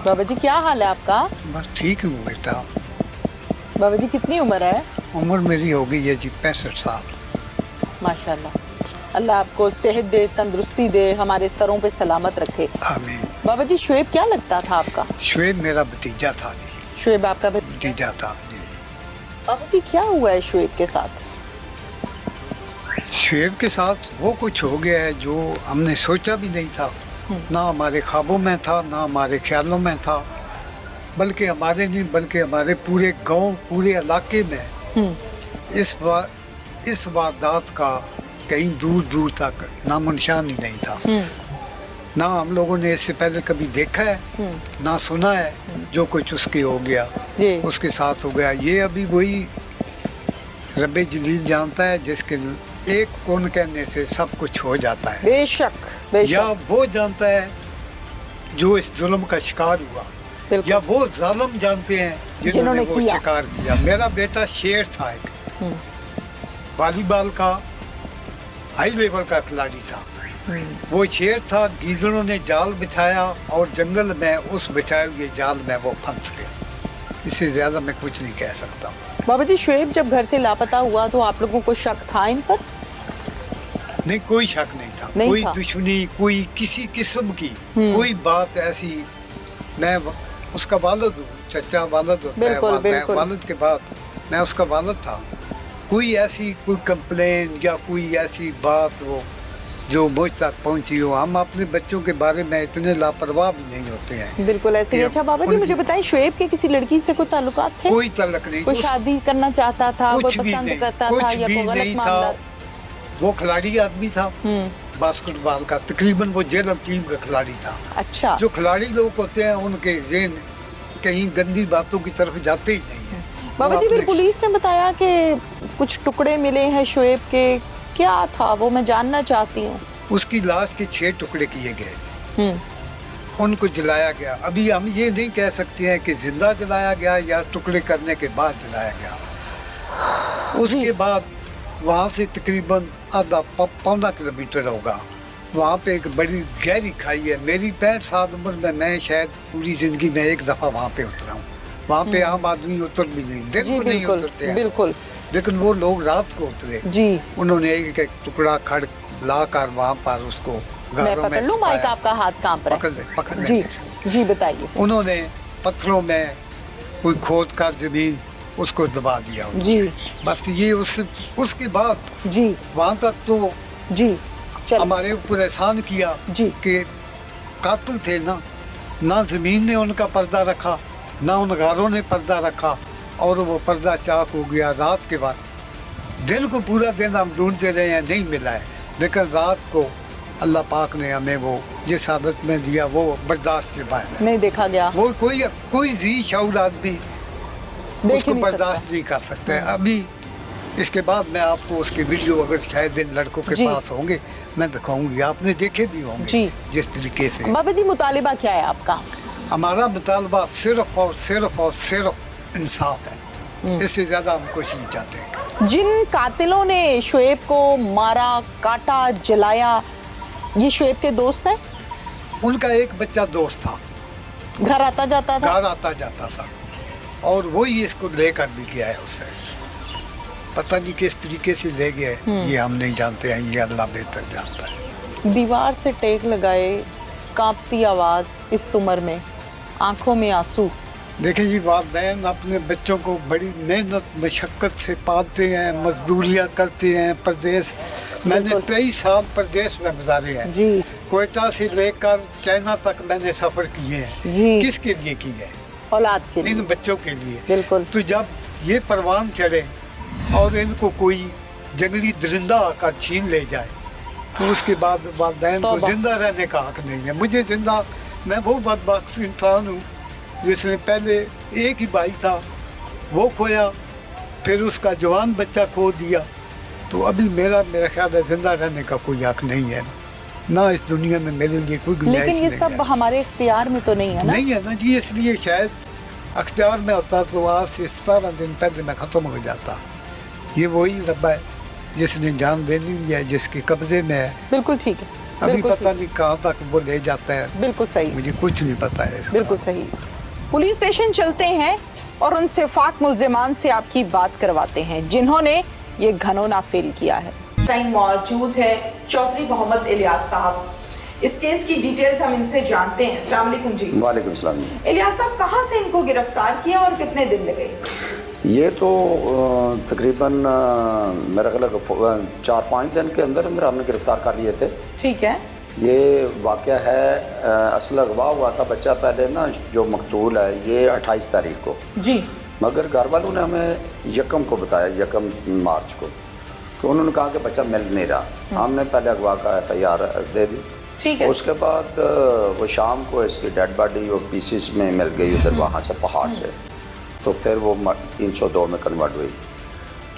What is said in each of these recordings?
बाबा जी क्या हाल है आपका? बस ठीक हूँ बेटा। बाबा जी कितनी उम्र है? उम्र मेरी हो गई है जी 65 साल। माशाल्लाह, अल्लाह आपको सेहत दे, तंदुरुस्ती दे, हमारे सरों पे सलामत रखे। आमीन। बाबा जी शुएब क्या लगता था आपका? शुएब मेरा भतीजा था जी। शुएब आपका भतीजा था जी। बाबा जी क्या हुआ है शुएब के साथ? शुएब के साथ वो कुछ हो गया है जो हमने सोचा भी नहीं था, ना हमारे ख्वाबों में था, ना हमारे ख्यालों में था, बल्कि हमारे नहीं बल्कि हमारे पूरे गांव, पूरे इलाके में इस वारदात का कहीं दूर दूर तक नामो निशान ही नहीं था। ना हम लोगों ने इससे पहले कभी देखा है, ना सुना है। जो कुछ उसके हो गया उसके साथ हो गया। ये अभी वही रब्बे जलील जानता है जिसके एक कौन कहने से सब कुछ हो जाता है। बेशक या वो जानता है जो इस जुल्म का शिकार हुआ, या वो जालिम जानते हैं जिन्होंने वो शिकार किया। मेरा बेटा शेर था, एक वॉलीबॉल का हाई लेवल का खिलाड़ी था। वो शेर था, गीजड़ों ने जाल बिछाया और जंगल में उस बिछाए हुए जाल में वो फंस गया। इससे ज्यादा मैं कुछ नहीं कह सकता। बाबा जी शुएब जब घर से लापता हुआ तो आप लोगों को शक था इन पर? नहीं, कोई शक नहीं था, कोई दुश्मनी, कोई किसी किस्म की कोई बात ऐसी। मैं उसका वालिद हूँ, चचा वालिद होता है, वालिद के बाद मैं उसका वालिद था। कोई ऐसी कोई कंप्लेन या कोई ऐसी बात वो जो मुझ तक पहुंची हो, हम अपने बच्चों के बारे में इतने लापरवाह भी नहीं होते हैं। बिल्कुल ऐसे ही। अच्छा बाबा जी मुझे बताएं, शुएब के किसी लड़की से कोई ताल्लुकात थे? कोई ताल्लुक नहीं। कोई शादी करना चाहता था, कोई पसंद करता था या कोई गलत मामला? वो खिलाड़ी आदमी था बास्केटबॉल का, तकरीबन वो जेलम टीम का खिलाड़ी था। अच्छा। जो खिलाड़ी लोग होते हैं उनके ज़हन कहीं गंदी बातों की तरफ जाते ही नहीं है। बाबा जी फिर पुलिस ने बताया कि कुछ टुकड़े मिले हैं शुएब के, क्या था वो मैं जानना चाहती हूँ। उसकी लाश के 6 टुकड़े किए गए, उनको जलाया गया। अभी हम ये नहीं कह सकते हैं कि जिंदा जलाया गया या टुकड़े करने के बाद जलाया गया। उसके बाद वहाँ से तकरीबन आधा पौना किलोमीटर होगा, वहाँ पे एक बड़ी गहरी खाई है। मेरी 65 साल उम्र में मैं शायद पूरी जिंदगी में एक दफ़ा वहाँ पे उतरा हूँ। वहाँ पे आम आदमी उतर भी नहीं, दिन को नहीं उतरते हैं। बिल्कुल। लेकिन वो लोग रात को उतरे जी। उन्होंने एक एक टुकड़ा खड़ लाकर वहाँ पर उसको मैं पकड़ लूं, माइक आपका हाथ कांप रहा है। पकड़ जी जी बताइए। उन्होंने पत्थरों में कोई खोद कर जमीन उसको दबा दिया जी। बस ये उसके बाद जी वहाँ तक तो जी हमारे ऊपर एहसान किया जी कि कातिल थे ना जमीन ने उनका पर्दा रखा, ना उन घरों ने पर्दा रखा, और वो पर्दा चाक हो गया। रात के बाद दिन को पूरा दिन हम ढूंढते रहे हैं, नहीं मिला है। लेकिन रात को अल्लाह पाक ने हमें वो जिस हालत में दिया वो बर्दाश्त से बाहर नहीं देखा गया। वो कोई जी शऊर आदमी उसको बर्दाश्त नहीं कर सकते हैं। अभी इसके बाद मैं आपको उसके वीडियो अगर शायद दिन लड़कों के पास होंगे मैं दिखाऊंगी, आपने देखे भी होंगे जिस तरीके से। बाबा जी मुतालिबा क्या है आपका? हमारा मुतालबा सिर्फ और सिर्फ और सिर्फ इंसाफ है, इससे ज्यादा हम कुछ नहीं चाहते। जिन कातिलों ने शुएब को मारा, काटा, जलाया, ये शुएब के दोस्त हैं? उनका एक बच्चा दोस्त था, घर आता जाता था और वही इसको लेकर भी गया है। उससे पता नहीं किस तरीके से ले गया है, ये हम नहीं जानते हैं, ये अल्लाह बेहतर जानता है। दीवार से टेक लगाए, कांपती आवाज इस उम्र में, आंखों में आंसू। देखिए जी, वालिदैन अपने बच्चों को बड़ी मेहनत मशक्क़त से पालते हैं, मजदूरियाँ करते हैं। प्रदेश मैंने 23 साल प्रदेश में गुजारे हैं जी। कोयटा से लेकर चाइना तक मैंने सफ़र किए हैं जी। किसके लिए किए हैं? औलाद के लिए, इन बच्चों के लिए। बिल्कुल। तो जब ये परवान चढ़े और इनको कोई जंगली दरिंदा आकर छीन ले जाए तो उसके बाद वालिदैन को जिंदा रहने का हक नहीं है। मुझे जिंदा, मैं वो बदबख्त इंसान हूँ जिसने पहले एक ही भाई था, वो खोया, फिर उसका जवान बच्चा खो दिया। तो अभी मेरा ख्याल है जिंदा रहने का कोई हक नहीं है ना इस दुनिया में मेरे लिए कोई गुंजाइश नहीं है। लेकिन ये सब हमारे इख्तियार में तो नहीं है ना? नहीं है ना जी, इसलिए शायद अख्तियार में होता तो आज से 17 दिन पहले मैं ख़त्म हो जाता। ये वही रब्बा है जिसने जान देनी है, जिसके कब्जे में है। बिल्कुल ठीक है। अभी बिल्कुल पता नहीं कहाँ तक वो ले जाता है, बिल्कुल सही, मुझे कुछ नहीं पता है इसका। बिल्कुल सही। पुलिस स्टेशन चलते हैं और उन सिफात मुल्जिमान से आपकी बात करवाते हैं जिन्होंने ये घनौना फेल किया है। टाइम मौजूद है चौधरी मोहम्मद इलियास साहब, इस केस की डिटेल्स हम इनसे जानते हैं। अस्सलाम वालेकुम जी। वालेकुम सलाम। इलियास साहब, कहाँ से इनको गिरफ्तार किया और कितने दिन लगे? ये तो तकरीबन मेरा ख्याल है 4-5 दिन के अंदर हमने गिरफ्तार कर लिए थे। ठीक है। ये वाक़या है असल अगवा हुआ था बच्चा पहले ना, जो मकतूल है ये 28 तारीख को जी, मगर घर वालों ने हमें यकम को बताया, यकम मार्च को, कि उन्होंने कहा कि बच्चा मिल नहीं रहा। हमने पहले अगवा का FIR दे दी। ठीक है। उसके बाद वो शाम को इसकी डेड बॉडी वो पीसीस में मिल गई उधर वहाँ से पहाड़ से, तो फिर वो 302 में कन्वर्ट हुई।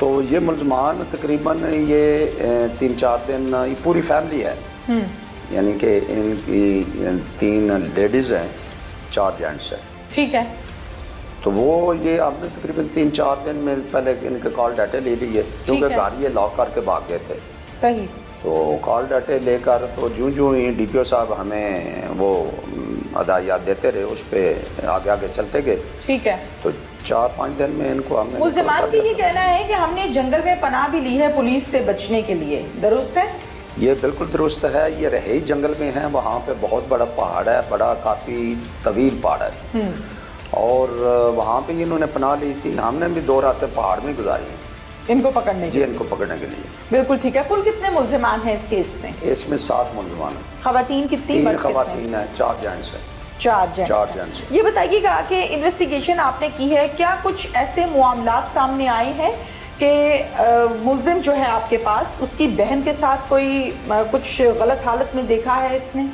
तो ये मुल्ज़मान तकरीबन ये 3-4 दिन, ये पूरी फैमिली है, यानी कि इनकी 3 लेडीज़ हैं, 4 जेंट्स हैं। ठीक है। तो वो ये आपने तकरीबन 3-4 दिन में पहले इनके कॉल डाटे ले लिए, क्योंकि गाड़ी ये लॉक करके भाग गए थे। सही। तो कॉल डाटे लेकर तो जूँ ही DPO साहब हमें वो अदायत देते रहे, उस पर आगे आगे चलते गए। ठीक है। तो 4-5 दिन में इनको हमने मुल्ज़िमान की ये कहना है कि हमने जंगल में पनाह भी ली है पुलिस से बचने के लिए, दुरुस्त है? ये बिल्कुल दुरुस्त है। ये रहे ही जंगल में हैं, वहाँ पे बहुत बड़ा पहाड़ है, बड़ा काफ़ी तवील पहाड़ है, और वहाँ पे इन्होंने पनाह ली थी। हमने भी 2 रातें पहाड़ में गुजारी इनको पकड़ने के जी, लिए? इनको पकड़ने के लिए। बिल्कुल ठीक है। कुल कितने मुल्ज़िमान हैं इस केस में? इसमें 7 मुल्ज़िमान हैं। खवातीन कितनी? 3 मर्द कितने? खवातीन हैं, 4 जेंट्स हैं। 4 जेंट्स। 4 जेंट्स। ये बताइएगा कि इन्वेस्टिगेशन आपने की है, क्या कुछ ऐसे मामलात सामने आए हैं कि मुल्जिम जो है आपके पास, उसकी बहन के साथ कोई कुछ गलत हालत में देखा है इसने?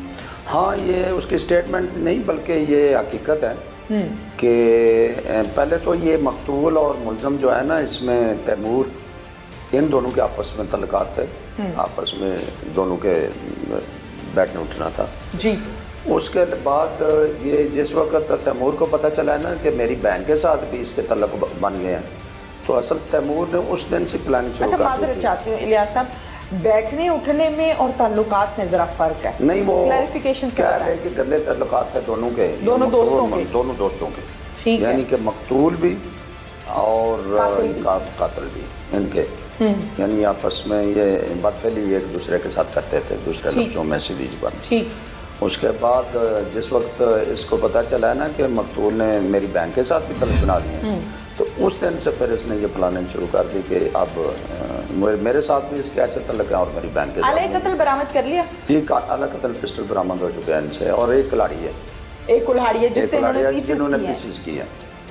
हाँ, ये उसकी स्टेटमेंट नहीं बल्कि ये हकीकत है कि पहले तो ये मकतूल और मुल्ज़म जो है ना, इसमें तैमूर, इन दोनों के आपस में तल्लुकात थे, आपस में दोनों के बैठने उठना था जी। उसके बाद ये जिस वक्त तैमूर को पता चला ना कि मेरी बहन के साथ भी इसके तल्लुक बन गए हैं, तो असल तैमूर ने उस दिन से प्लानिंग शुरू कर दी थी। माज़रत चाहती हूँ इलियास साहब, बैठने उठने में और ताल्लुकात में ज़रा फ़र्क है। नहीं, वो क्लैरिफिकेशन से क्या है कि गंदे ताल्लुकात है दोनों के, दोनों दोस्तों के, दोनों दोस्तों के, ठीक है। यानी कि मकतूल भी और कातिल भी इनके, यानी आपस में ये बदफेली एक दूसरे के साथ करते थे, दूसरे लफ्ज़ों में सीधी जुबान। ठीक। उसके बाद जिस वक्त इसको पता चला है ना कि मकतूल ने मेरी बहन के साथ भी तल्लुक बना लिए, तो उस दिन से फिर इसने ये प्लानिंग शुरू कर दी कि अब मेरे साथ भी इसके ऐसे तल्लुक हैं और मेरी बहन के साथ। आला कत्ल बरामद कर लिया? जी, आला कत्ल पिस्टल बरामद हो चुके हैं इनसे, और एक कुल्हाड़ी है, एक कुल्हाड़ी है जिससे इन्होंने पीसीस किया।